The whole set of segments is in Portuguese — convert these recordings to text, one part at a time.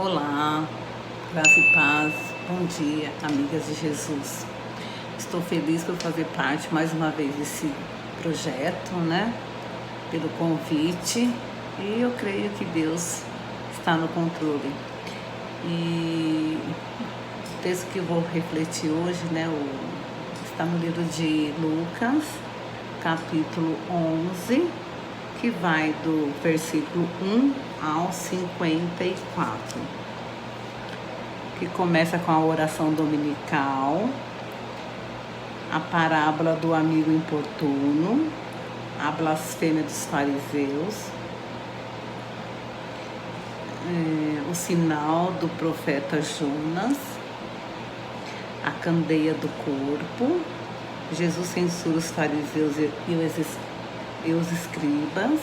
Olá, graça e paz, bom dia, amigas de Jesus. Estou feliz por fazer parte mais uma vez desse projeto, né? Pelo convite, e eu creio que Deus está no controle. E o texto que eu vou refletir hoje, né? Está no livro de Lucas, capítulo 11, que vai do versículo 1 ao 54, que começa com a oração dominical, a parábola do amigo importuno, a blasfêmia dos fariseus, o sinal do profeta Jonas, a candeia do corpo, Jesus censura os fariseus e os escribas,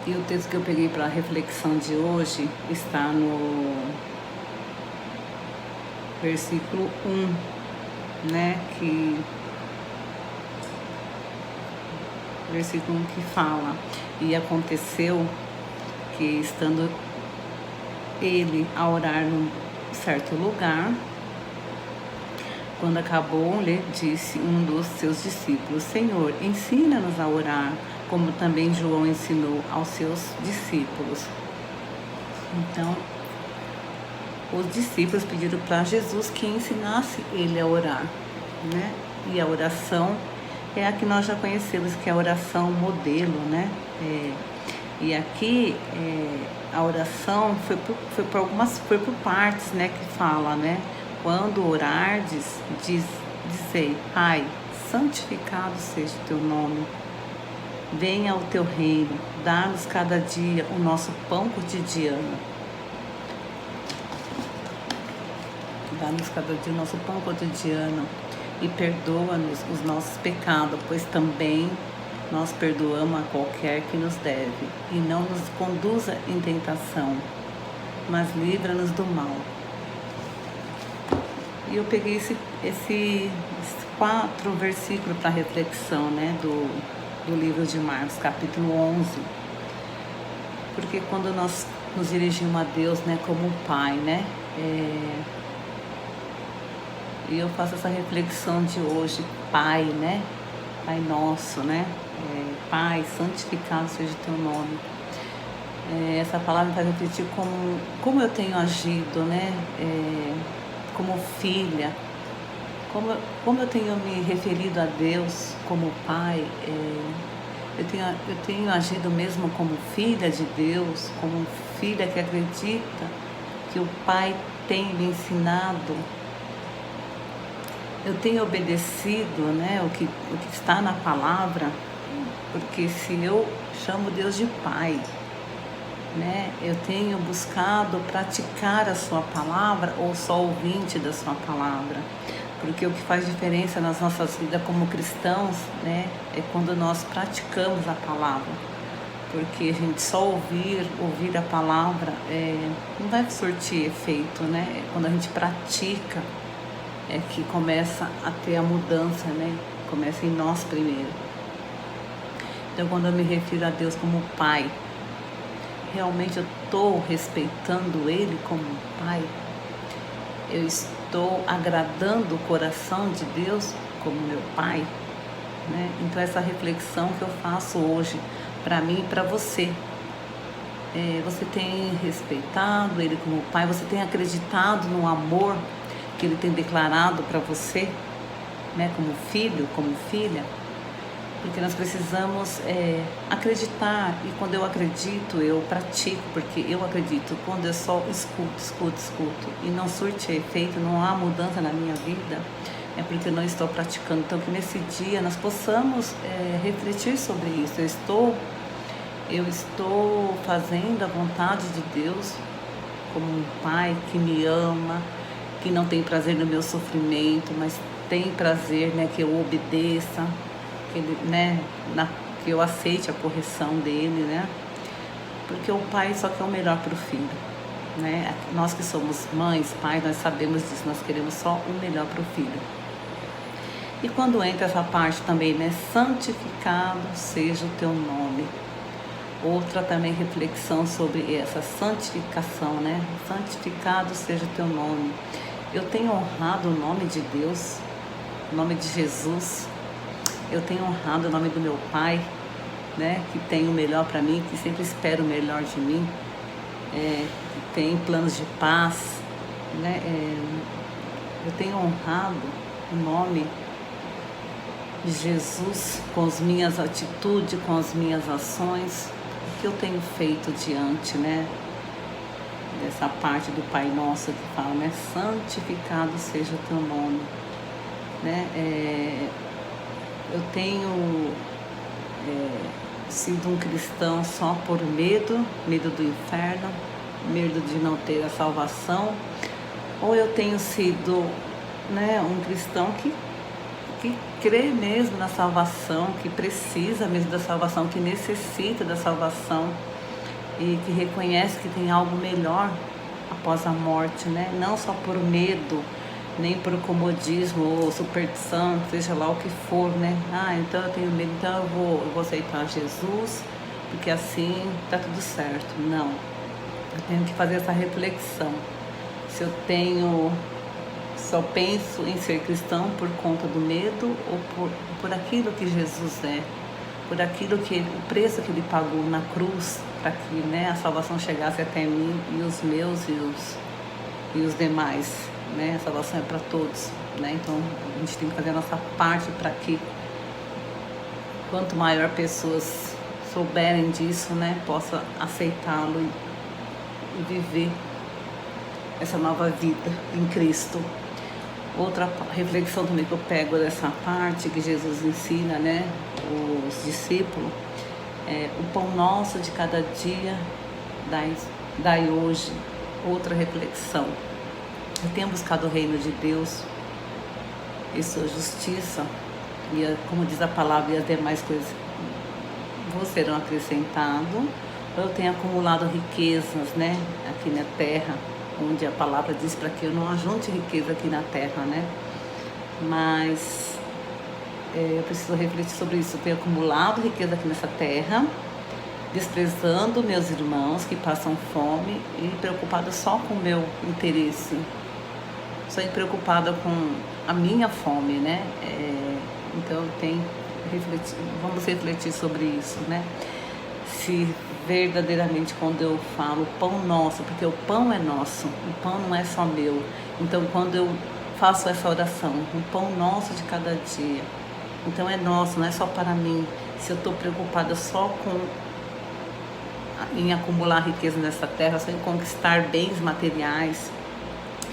e o texto que eu peguei para a reflexão de hoje está no versículo 1, né, versículo 1 que fala: e aconteceu que, estando ele a orar num certo lugar, quando acabou, lhe disse um dos seus discípulos: Senhor, ensina-nos a orar, como também João ensinou aos seus discípulos. Então, os discípulos pediram para Jesus que ensinasse ele a orar, né? E a oração é a que nós já conhecemos, que é a oração modelo, né? E aqui a oração foi por partes, né? Que fala, né? Quando orardes, dizei: Pai, santificado seja o teu nome. Venha o teu reino, dá-nos cada dia o nosso pão cotidiano. Dá-nos cada dia o nosso pão cotidiano e perdoa-nos os nossos pecados, pois também nós perdoamos a qualquer que nos deve. E não nos conduza em tentação, mas livra-nos do mal. E eu peguei esses 4 versículos para reflexão, né, do livro de Marcos, capítulo 11. Porque quando nós nos dirigimos a Deus, né, como um Pai, né, e eu faço essa reflexão de hoje: Pai, né, Pai nosso, né, Pai, santificado seja o teu nome. Essa palavra me faz refletir como eu tenho agido, né, como filha, como eu tenho me referido a Deus como Pai. Eu tenho agido mesmo como filha de Deus, como filha que acredita que o Pai tem me ensinado. Eu tenho obedecido, né, o que está na palavra, porque se eu chamo Deus de Pai, né, eu tenho buscado praticar a sua palavra ou só ouvinte da sua palavra. Porque o que faz diferença nas nossas vidas como cristãos, né, é quando nós praticamos a palavra. Porque a gente só ouvir a palavra não vai surtir efeito, né? É quando a gente pratica que começa a ter a mudança, né? Começa em nós primeiro. Então, quando eu me refiro a Deus como Pai, realmente eu estou respeitando Ele como Pai? Eu estou agradando o coração de Deus como meu Pai, né? Então, essa reflexão que eu faço hoje para mim e para você. Você tem respeitado Ele como Pai? Você tem acreditado no amor que Ele tem declarado para você, né? Como filho, como filha? Porque nós precisamos acreditar, e quando eu acredito, eu pratico, porque eu acredito. Quando eu só escuto e não surte efeito, não há mudança na minha vida, é porque eu não estou praticando. Então, que nesse dia nós possamos refletir sobre isso. Eu estou fazendo a vontade de Deus como um Pai que me ama, que não tem prazer no meu sofrimento, mas tem prazer, né, que eu obedeça, que ele, né, que eu aceite a correção dele, né? Porque o Pai só quer o melhor para o filho, né? Nós que somos mães, pais, nós sabemos disso, nós queremos só o melhor para o filho. E quando entra essa parte também, né? Santificado seja o teu nome. Outra também reflexão sobre essa santificação, né? Santificado seja o teu nome. Eu tenho honrado o nome de Deus, o nome de Jesus. Eu tenho honrado o nome do meu Pai, né? Que tem o melhor para mim, que sempre espera o melhor de mim, que tem planos de paz, né? Eu tenho honrado o nome de Jesus com as minhas atitudes, com as minhas ações, o que eu tenho feito diante, né? Dessa parte do Pai Nosso que fala, né? Santificado seja o teu nome, né? Eu tenho sido um cristão só por medo do inferno, medo de não ter a salvação, ou eu tenho sido, né, um cristão que crê mesmo na salvação, que precisa mesmo da salvação, que necessita da salvação e que reconhece que tem algo melhor após a morte, né? Não só por medo, nem por comodismo ou superstição, seja lá o que for, né? Então eu tenho medo, então eu vou aceitar Jesus, porque assim tá tudo certo. Não, eu tenho que fazer essa reflexão. Se eu só penso em ser cristão por conta do medo ou por aquilo que Jesus é, por aquilo o preço que ele pagou na cruz para que, né, a salvação chegasse até mim e os meus e os demais, né? A salvação é para todos, né? Então a gente tem que fazer a nossa parte para que quanto maior pessoas souberem disso, né, possa aceitá-lo e viver essa nova vida em Cristo. Outra reflexão também que eu pego dessa parte que Jesus ensina, né, os discípulos, o pão nosso de cada dia dai hoje. Outra reflexão. Eu tenho buscado o reino de Deus e sua justiça, e como diz a palavra, e as demais coisas vos serão acrescentadas. Eu tenho acumulado riquezas, né, aqui na terra, onde a palavra diz para que eu não ajunte riqueza aqui na terra, né? Mas eu preciso refletir sobre isso. Eu tenho acumulado riqueza aqui nessa terra, desprezando meus irmãos que passam fome e preocupada só com o meu interesse, só preocupada com a minha fome, né? Então eu tenho vamos refletir sobre isso, né? Se verdadeiramente quando eu falo pão nosso, porque o pão é nosso, o pão não é só meu. Então quando eu faço essa oração, o pão nosso de cada dia, então é nosso, não é só para mim. Se eu estou preocupada só em acumular riqueza nessa terra, só em conquistar bens materiais,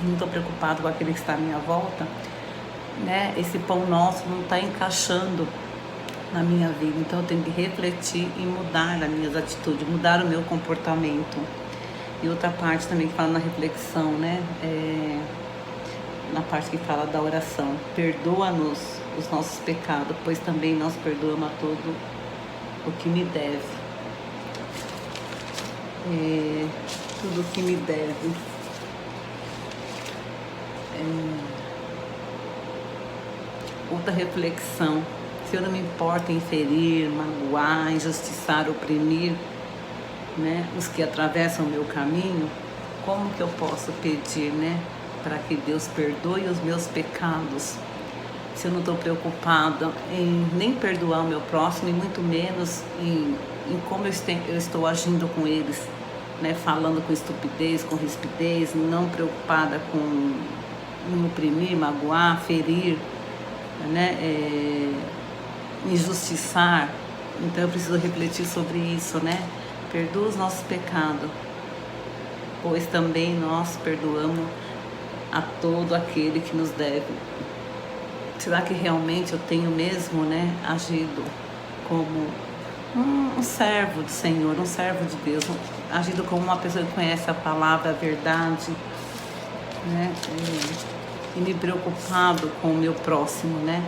não estou preocupado com aquele que está à minha volta, né? Esse pão nosso não está encaixando na minha vida. Então eu tenho que refletir e mudar as minhas atitudes, mudar o meu comportamento. E outra parte também que fala na reflexão, né? Na parte que fala da oração, perdoa-nos os nossos pecados, pois também nós perdoamos a todo o que me deve. Tudo o que me deve. Outra reflexão. Se eu não me importo em ferir, magoar, injustiçar, oprimir, né, os que atravessam o meu caminho, como que eu posso pedir, né, para que Deus perdoe os meus pecados? Se eu não estou preocupada em nem perdoar o meu próximo, e muito menos em como eu estou agindo com eles, né, falando com estupidez, com rispidez, não preocupada com oprimir, magoar, ferir, né, injustiçar. Então eu preciso refletir sobre isso, né? Perdoa os nossos pecados, pois também nós perdoamos a todo aquele que nos deve. Será que realmente eu tenho mesmo, né, agido como um servo do Senhor, um servo de Deus, agido como uma pessoa que conhece a palavra, a verdade, né? E me preocupado com o meu próximo, né?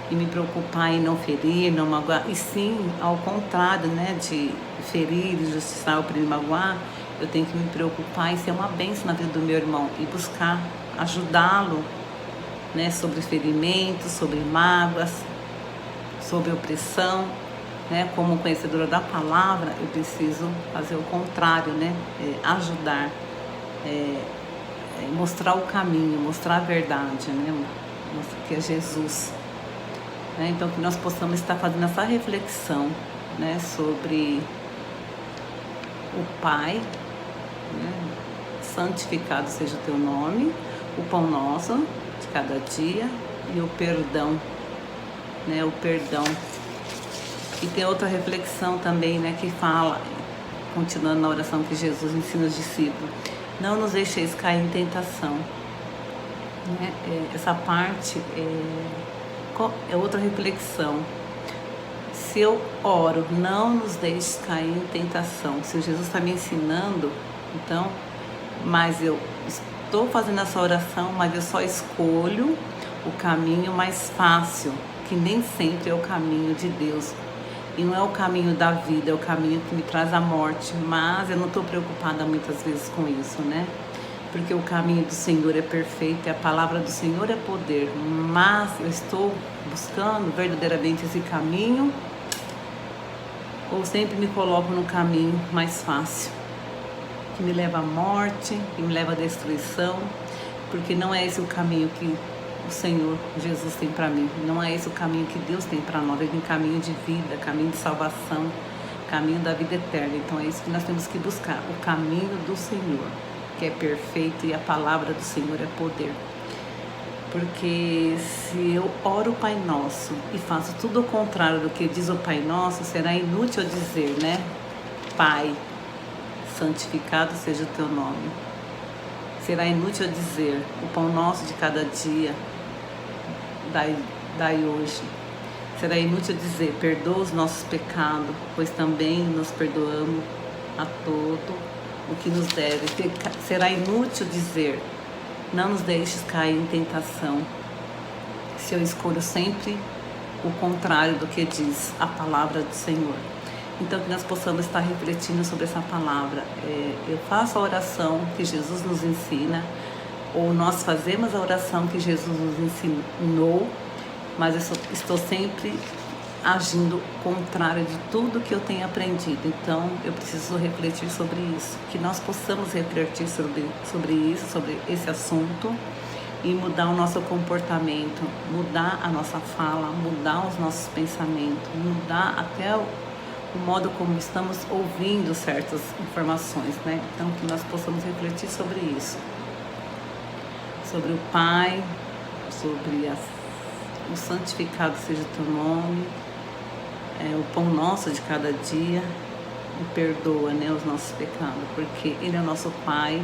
E me preocupar em não ferir, não magoar, e sim, ao contrário, né, de ferir, injustiçar, oprimir, magoar, eu tenho que me preocupar em ser uma bênção na vida do meu irmão e buscar ajudá-lo né, sobre ferimentos, sobre mágoas, sobre opressão, né? Como conhecedora da palavra, eu preciso fazer o contrário, né? Ajudar, mostrar o caminho, mostrar a verdade, né? Mostrar que é Jesus. Né? Então, que nós possamos estar fazendo essa reflexão, né, sobre o Pai, né? Santificado seja o teu nome, o pão nosso de cada dia e o perdão, né? O perdão. E tem outra reflexão também, né, que fala, continuando na oração que Jesus ensina os discípulos: não nos deixeis cair em tentação. Né? Essa parte é outra reflexão. Se eu oro, não nos deixes cair em tentação. Se Jesus está me ensinando, então, mas eu estou fazendo essa oração, mas eu só escolho o caminho mais fácil, que nem sempre é o caminho de Deus. E não é o caminho da vida, é o caminho que me traz a morte. Mas eu não estou preocupada muitas vezes com isso, né? Porque o caminho do Senhor é perfeito e a palavra do Senhor é poder. Mas eu estou buscando verdadeiramente esse caminho, ou sempre me coloco no caminho mais fácil, que me leva à morte, que me leva à destruição, porque não é esse o caminho que o Senhor Jesus tem para mim. Não é esse o caminho que Deus tem para nós. Ele tem caminho de vida, caminho de salvação, caminho da vida eterna. Então é isso que nós temos que buscar, o caminho do Senhor, que é perfeito, e a palavra do Senhor é poder. Porque se eu oro o Pai Nosso e faço tudo o contrário do que diz o Pai Nosso, será inútil eu dizer, né? Pai, santificado seja o teu nome. Será inútil eu dizer: o pão nosso de cada dia, dai hoje. Será inútil dizer: perdoa os nossos pecados, pois também nós perdoamos a todo o que nos deve. Será inútil dizer: não nos deixes cair em tentação, se eu escolho sempre o contrário do que diz a palavra do Senhor. Então, que nós possamos estar refletindo sobre essa palavra. Eu faço a oração que Jesus nos ensina, ou nós fazemos a oração que Jesus nos ensinou, mas eu estou sempre agindo contrário de tudo que eu tenho aprendido. Então, eu preciso refletir sobre isso. Que nós possamos refletir sobre isso, sobre esse assunto, e mudar o nosso comportamento, mudar a nossa fala, mudar os nossos pensamentos, mudar até o modo como estamos ouvindo certas informações, né? Então, que nós possamos refletir sobre isso, sobre o Pai, sobre o santificado seja o teu nome, o pão nosso de cada dia, e perdoa, né, os nossos pecados, porque Ele é o nosso Pai,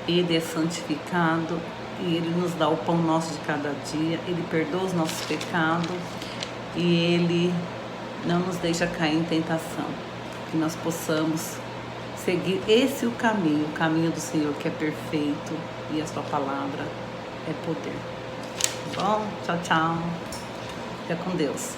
Ele é santificado e Ele nos dá o pão nosso de cada dia, Ele perdoa os nossos pecados e Ele não nos deixa cair em tentação. Que nós possamos seguir o caminho do Senhor, que é perfeito, e a sua palavra é poder. Bom, tchau, tchau. Fica com Deus.